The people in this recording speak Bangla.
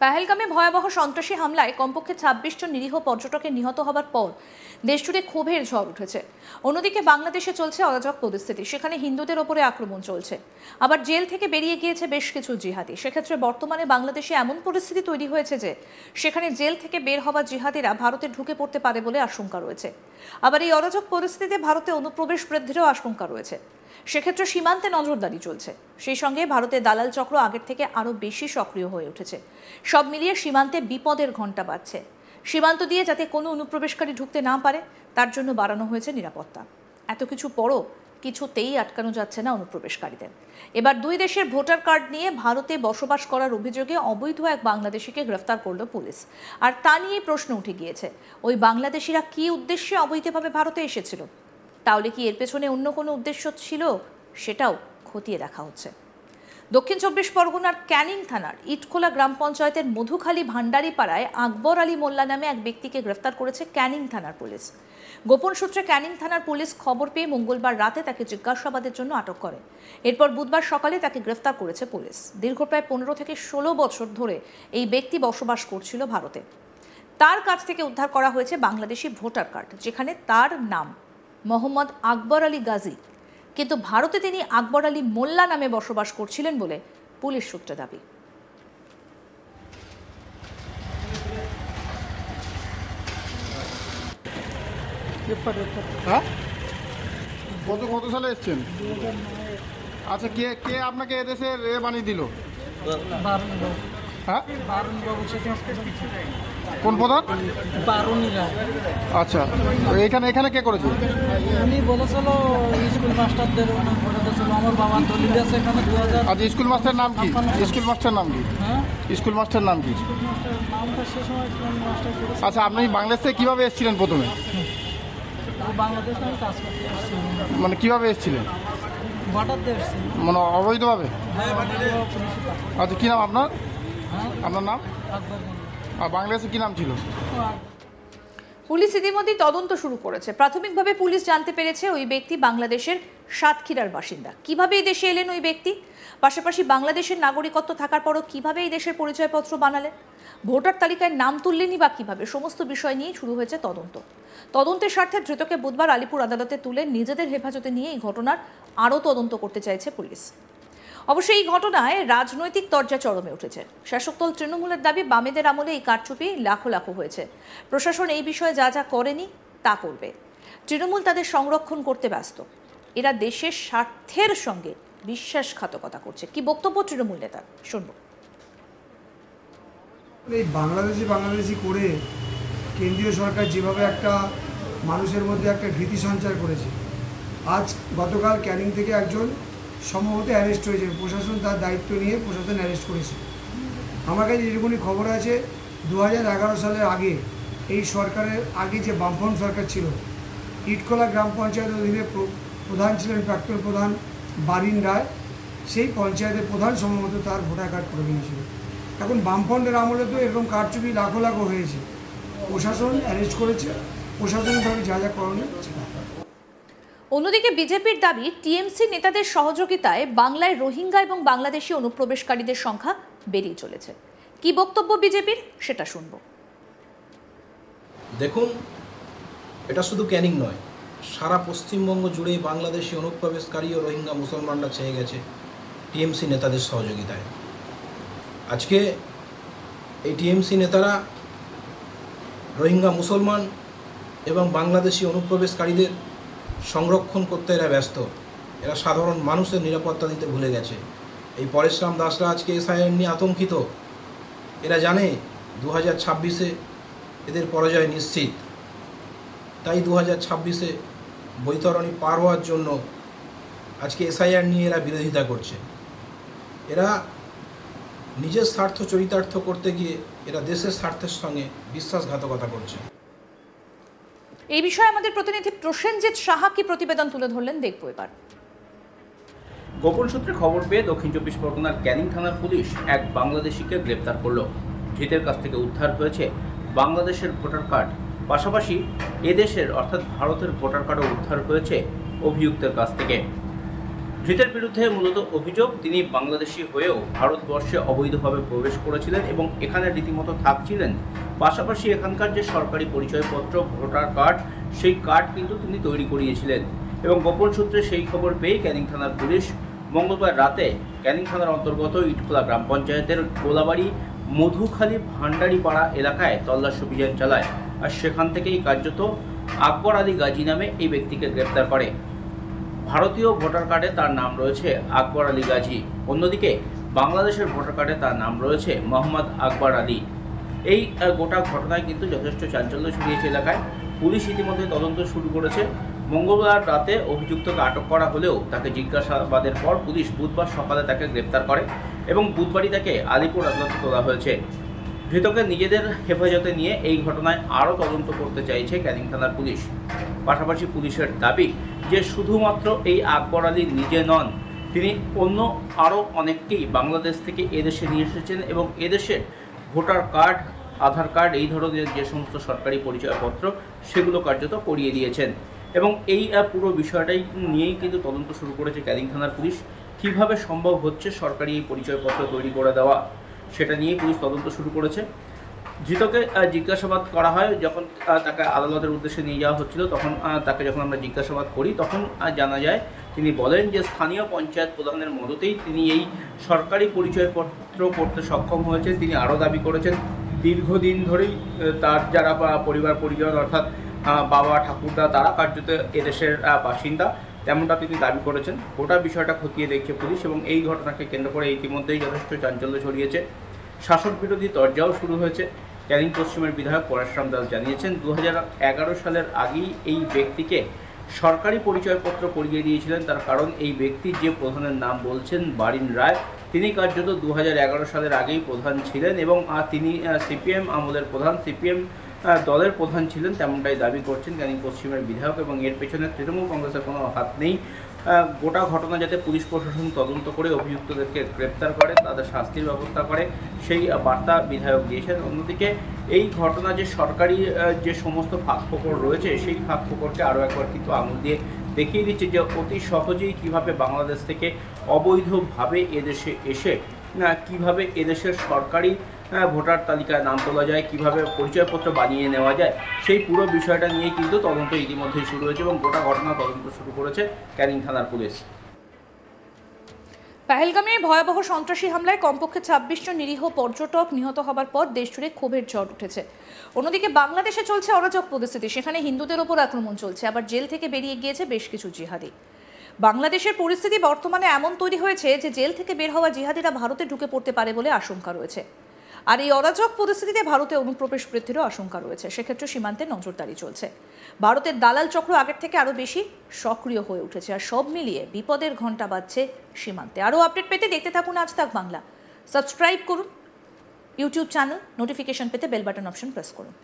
পেহেলগামে ভয়াবহ সন্ত্রাসী হামলায় কমপক্ষে ২৬ জন নিরীহ পর্যটকের নিহত হবার পর দেশজুড়ে ক্ষোভের ঝড় উঠেছে। অন্যদিকে বাংলাদেশে চলছে অরাজক পরিস্থিতি, সেখানে হিন্দুদের ওপরে আক্রমণ চলছে। আবার জেল থেকে বেরিয়ে গিয়েছে বেশ কিছু জিহাদি। সেক্ষেত্রে বর্তমানে বাংলাদেশে এমন পরিস্থিতি তৈরি হয়েছে যে সেখানে জেল থেকে বের হওয়া জিহাদিরা ভারতে ঢুকে পড়তে পারে বলে আশঙ্কা রয়েছে। আবার এই অরাজক পরিস্থিতিতে ভারতে অনুপ্রবেশ বৃদ্ধিরও আশঙ্কা রয়েছে। সেক্ষেত্রে সীমান্তে নজরদারি চলছে। সেই সঙ্গে ভারতের দালাল চক্র আগের থেকে আরও বেশি সক্রিয় হয়ে উঠেছে। সব মিলিয়ে সীমান্তে বিপদের ঘণ্টা বাজছে। সীমান্ত দিয়ে যাতে কোনো অনুপ্রবেশকারী ঢুকতে না পারে তার জন্য বাড়ানো হয়েছে নিরাপত্তা। এত কিছু পরও কিছুতেই আটকানো যাচ্ছে না অনুপ্রবেশকারীদের। এবার দুই দেশের ভোটার কার্ড নিয়ে ভারতে বসবাস করার অভিযোগে অবৈধ এক বাংলাদেশিকে গ্রেফতার করল পুলিশ। আর তা নিয়ে প্রশ্ন উঠে গিয়েছে, ওই বাংলাদেশিরা কী উদ্দেশ্যে অবৈধভাবে ভারতে এসেছিল? তাহলে কি এর পেছনে অন্য কোনো উদ্দেশ্য ছিল? সেটাও খতিয়ে দেখা হচ্ছে। দক্ষিণ ২৪ পরগনার ক্যানিং থানার ইটখোলা গ্রাম পঞ্চায়েতের মধুখালী ভান্ডারি পাড়ায় আকবর আলী মোল্লা নামে এক ব্যক্তিকে গ্রেফতার করেছে ক্যানিং থানার পুলিশ। গোপন সূত্রে ক্যানিং থানার পুলিশ খবর পেয়ে মঙ্গলবার রাতে তাকে জিজ্ঞাসাবাদের জন্য আটক করে। এরপর বুধবার সকালে তাকে গ্রেফতার করেছে পুলিশ। দীর্ঘ প্রায় ১৫ থেকে ১৬ বছর ধরে এই ব্যক্তি বসবাস করছিল ভারতে। তার কাছ থেকে উদ্ধার করা হয়েছে বাংলাদেশি ভোটার কার্ড, যেখানে তার নাম মোহাম্মদ আকবর আলী গাজী, কিন্তু ভারতে তিনি আকবর আলী মোল্লা নামে বসবাস করছিলেন বলে পুলিশ সূত্রে দাবি। কত সালে এসছেন? আচ্ছা, কে কে আপনাকে এদেশে বানিয়ে দিল? হ্যাঁ, কোন প্রধান? আচ্ছা, এখানে এখানে কে করেছে? উনি বলেছিল স্কুল মাস্টারদের আমার বাবার দলিল আছে এখানে 2000। আচ্ছা, স্কুল মাস্টার নাম কি? স্কুল মাস্টার নাম কি? হ্যাঁ, স্কুল মাস্টার নাম কি? নামটা সে সময় মাস্টার করেছে। আচ্ছা, আপনি বাংলাদেশ থেকে কীভাবে এসেছিলেন প্রথমে? বাংলাদেশে আমি কাজ করতে এসেছিলাম। মানে কীভাবে এসেছিলেন? ভোটারদের এসেছিলাম। মানে অবৈধভাবে? আচ্ছা, কী নাম আপনার? হ্যাঁ, আপনার নাম? আকবর। আর বাংলাদেশে কী নাম ছিল? পুলিশ ইতিমধ্যে তদন্ত শুরু করেছে। প্রাথমিকভাবে পুলিশ জানতে পেরেছে ওই ব্যক্তি বাংলাদেশের সাতক্ষীরার বাসিন্দা। কিভাবে এই দেশে এলেন ওই ব্যক্তি, পাশাপাশি বাংলাদেশের নাগরিকত্ব থাকার পরও কিভাবে এই দেশের পরিচয়পত্র বানালেন, ভোটার তালিকায় নাম তুললেনই বা কিভাবে, সমস্ত বিষয় নিয়ে শুরু হয়েছে তদন্ত। তদন্তের স্বার্থে ধৃতকে বুধবার আলিপুর আদালতে তুলে নিজেদের হেফাজতে নিয়ে এই ঘটনার আরও তদন্ত করতে চাইছে পুলিশ। অবশ্য এই ঘটনায় রাজনৈতিক তরজা চরমে উঠেছে। শাসক দল তৃণমূলের দাবি, বামেদের আমলে এই কারচুপি লাখো লাখো হয়েছে। প্রশাসন এই বিষয়ে যা যা করেনি তা করবে। তৃণমূল তাদের সংরক্ষণ করতে ব্যস্ত। এরা দেশের স্বার্থের সঙ্গে বিশ্বাসঘাতকতা করছে। কি বক্তব্য তৃণমূল নেতার, শুনব। এই বাংলাদেশি করে কেন্দ্রীয় সরকার যেভাবে একটা মানুষের মধ্যে একটা ভীতি সঞ্চার করেছে, আজ গতকাল ক্যানিং থেকে একজন সম্ভবত অ্যারেস্ট হয়েছে। প্রশাসন তার দায়িত্ব নিয়ে প্রশাসন অ্যারেস্ট করেছে। আমার কাছে যেটুকুনি খবর আছে, 2011 সালের আগে, এই সরকারের আগে যে বামফ্রন্ট সরকার ছিল, ইটখোলা গ্রাম পঞ্চায়েত অধীনে প্রধান ছিলেন প্রাক্তন প্রধান বারিন রায়। সেই পঞ্চায়েতের প্রধান সম্ভবত তার ভোটার কার্ড করে নিয়েছিল। এখন বামফ্রন্টের আমলে তো এরকম কারচুপি লাখো লাখো হয়েছে। প্রশাসন অ্যারেস্ট করেছে, প্রশাসনিকভাবে যা যা করণীয় সেটা। অন্যদিকে বিজেপির দাবি, টিএমসি নেতাদের সহযোগিতায় বাংলায় রোহিঙ্গা এবং বাংলাদেশি অনুপ্রবেশকারীদের সংখ্যা বেড়েই চলেছে। কি বক্তব্য বিজেপির, সেটা শুনব। দেখুন, এটা শুধু ক্যানিং নয়, সারা পশ্চিমবঙ্গ জুড়ে বাংলাদেশি অনুপ্রবেশকারী ও রোহিঙ্গা মুসলমানরা ছেয়ে গেছে টিএমসি নেতাদের সহযোগিতায়। আজকে এই টিএমসি নেতারা রোহিঙ্গা মুসলমান এবং বাংলাদেশি অনুপ্রবেশকারীদের সংরক্ষণ করতে এরা ব্যস্ত। এরা সাধারণ মানুষের নিরাপত্তা দিতে ভুলে গেছে। এই পরেশরাম দাসরা আজকে এসআইআর নিয়ে আতঙ্কিত। এরা জানে 2026-এ এদের পরাজয় নিশ্চিত। তাই 2026-এ বৈতরণী পার হওয়ার জন্য আজকে এসআইআর নিয়ে এরা বিরোধিতা করছে। এরা নিজের স্বার্থ চরিতার্থ করতে গিয়ে এরা দেশের স্বার্থের সঙ্গে বিশ্বাসঘাতকতা করছে। এই বিষয়ে আমাদের প্রতিনিধি প্রসেনজিৎ সাহা কি প্রতিবেদন তুলে ধরলেন, দেখবো এবার। গোপন সূত্রে খবর পেয়ে দক্ষিণ ২৪ পরগনার ক্যানিং থানার পুলিশ এক বাংলাদেশিকে গ্রেপ্তার করল। ধৃতের কাছ থেকে উদ্ধার হয়েছে বাংলাদেশের ভোটার কার্ড, পাশাপাশি এদেশের অর্থাৎ ভারতের ভোটার কার্ডও উদ্ধার হয়েছে অভিযুক্তের কাছ থেকে। ধৃতের বিরুদ্ধে মূলত অভিযোগ তিনি বাংলাদেশি হয়েও ভারতবর্ষে অবৈধভাবে প্রবেশ করেছিলেন এবং এখানে রীতিমতো থাকছিলেন। পাশাপাশি এখানকার যে সরকারি পরিচয়পত্র, ভোটার কার্ড, সেই কার্ড কিন্তু তিনি তৈরি করিয়েছিলেন। এবং গোপন সূত্রে সেই খবর পেয়ে ক্যানিং থানার পুলিশ মঙ্গলবার রাতে ক্যানিং থানার অন্তর্গত ইটখোলা গ্রাম পঞ্চায়েতের কোলাবাড়ি মধুখালী ভান্ডারিপাড়া এলাকায় তল্লাশি অভিযান চালায়। আর সেখান থেকেই কার্যত আকবর আলী গাজী নামে এই ব্যক্তিকে গ্রেপ্তার করে। ভারতীয় ভোটার কার্ডে তার নাম রয়েছে আকবর আলী গাজী, অন্যদিকে বাংলাদেশের ভোটার কার্ডে তার নাম রয়েছে মোহাম্মদ আকবর আলী। এই গোটা ঘটনায় কিন্তু যথেষ্ট চাঞ্চল্য ছড়িয়েছে এলাকায়। পুলিশ ইতিমধ্যে তদন্ত শুরু করেছে। মঙ্গলবার রাতে অভিযুক্তকে আটক করা হলেও তাকে জিজ্ঞাসাবাদের পর পুলিশ বুধবার সকালে তাকে গ্রেপ্তার করে এবং বুধবারই তাকে আলিপুর আদালতে তোলা হয়েছে। ধৃতকে নিজেদের হেফাজতে নিয়ে এই ঘটনায় আরও তদন্ত করতে চাইছে ক্যানিং থানার পুলিশ। পাশাপাশি পুলিশের দাবি যে শুধুমাত্র এই আকবর আলী নিজে নন, তিনি অন্য আরও অনেককেই বাংলাদেশ থেকে এদেশে নিয়ে এসেছেন এবং এদেশের ভোটার কার্ড, আধার কার্ড, এই ধরনের যে সমস্ত সরকারি পরিচয়পত্র সেগুলো কার্যত করিয়ে দিয়েছেন। এবং এই পুরো বিষয়টাই নিয়েই কিন্তু তদন্ত শুরু করেছে ক্যানিং থানার পুলিশ। কীভাবে সম্ভব হচ্ছে সরকারি এই পরিচয়পত্র তৈরি করে দেওয়া, সেটা নিয়ে পুলিশ তদন্ত শুরু করেছে। ধৃতকে জিজ্ঞাসাবাদ করা হয়। যখন তাকে আদালতের উদ্দেশ্যে নিয়ে যাওয়া হচ্ছিল তখন তাকে যখন আমরা জিজ্ঞাসাবাদ করি তখন জানা যায় তিনি বলেন যে স্থানীয় পঞ্চায়েত প্রধানের মদতেই তিনি এই সরকারি পরিচয়পত্র করতে সক্ষম হয়েছেন। তিনি আরও দাবি করেছেন দীর্ঘদিন ধরেই তার যারা পরিবার পরিজন অর্থাৎ বাবা, ঠাকুরদা, তারা কার্যত এদেশের বাসিন্দা, তেমনটা তিনি দাবি করেছেন। গোটা বিষয়টা খতিয়ে দেখছে পুলিশ এবং এই ঘটনাকে কেন্দ্র করে ইতিমধ্যেই যথেষ্ট চাঞ্চল্য ছড়িয়েছে। শাসক বিরোধী তরজাও শুরু হয়েছে। ক্যানিং পশ্চিমের বিধায়ক পরেশরাম দাস জানিয়েছেন 2011 সালের আগেই এই ব্যক্তিকে সরকারি পরিচয়পত্র করিয়ে দিয়েছিলেন। তার কারণ এই ব্যক্তি যে প্রধানের নাম বলছেন বারিন রায়, তিনি কার্যত 2011 সালের আগেই প্রধান ছিলেন এবং তিনি সিপিএম আমলের প্রধান, সিপিএম দলের প্রধান ছিলেন, তেমনটাই দাবি করছেন ক্যানিং পশ্চিমের বিধায়ক। এবং এর পেছনে তৃণমূল কংগ্রেসের কোনো হাত নেই। গোটা ঘটনা যাতে পুলিশ প্রশাসন তদন্ত করে অভিযুক্তদেরকে গ্রেপ্তার করে, তাদের শাস্তির ব্যবস্থা করে, সেই বার্তা বিধায়ক দিয়েছেন। অন্যদিকে এই ঘটনা যে সরকারি যে সমস্ত ফাঁকফোকর রয়েছে সেই ফাঁকফোকরকে আরও একবার কিন্তু আঙুল দিয়ে দেখিয়ে দিচ্ছে যে অতি সহজেই কিভাবে বাংলাদেশ থেকে অবৈধভাবে এদেশে এসে কিভাবে এদেশের সরকারি ভোটার তালিকায় নাম তোলা যায়, কিভাবে পরিচয়পত্র বানিয়ে নেওয়া যায়, সেই পুরো বিষয়টা নিয়ে কিন্তু তদন্ত ইতিমধ্যেই শুরু হয়েছে এবং গোটা ঘটনা তদন্ত শুরু করেছে ক্যানিং থানার পুলিশ। পেহেলগামে ভয়াবহ সন্ত্রাসী হামলায় কমপক্ষে 26 জন নিরীহ পর্যটক নিহত হবার পর দেশজুড়ে ক্ষোভের ঝড় উঠেছে। অন্যদিকে বাংলাদেশে চলছে অরাজক পরিস্থিতি, সেখানে হিন্দুদের ওপর আক্রমণ চলছে, আবার জেল থেকে বেরিয়ে গিয়েছে বেশ কিছু জিহাদি। বাংলাদেশের পরিস্থিতি বর্তমানে এমন তৈরি হয়েছে যে জেল থেকে বের হওয়া জিহাদিরা ভারতে ঢুকে পড়তে পারে বলে আশঙ্কা রয়েছে। আর এই অরাজক পরিস্থিতিতে ভারতে অনুপ্রবেশ বৃদ্ধিরও আশঙ্কা রয়েছে। সেক্ষেত্রে সীমান্তে নজরদারি চলছে। ভারতের দালাল চক্র আগের থেকে আরও বেশি সক্রিয় হয়ে উঠেছে। আর সব মিলিয়ে বিপদের ঘণ্টা বাজছে সীমান্তে। আরও আপডেট পেতে দেখতে থাকুন আজ তাক বাংলা। সাবস্ক্রাইব করুন ইউটিউব চ্যানেল, নোটিফিকেশন পেতে বেল বাটন অপশন প্রেস করুন।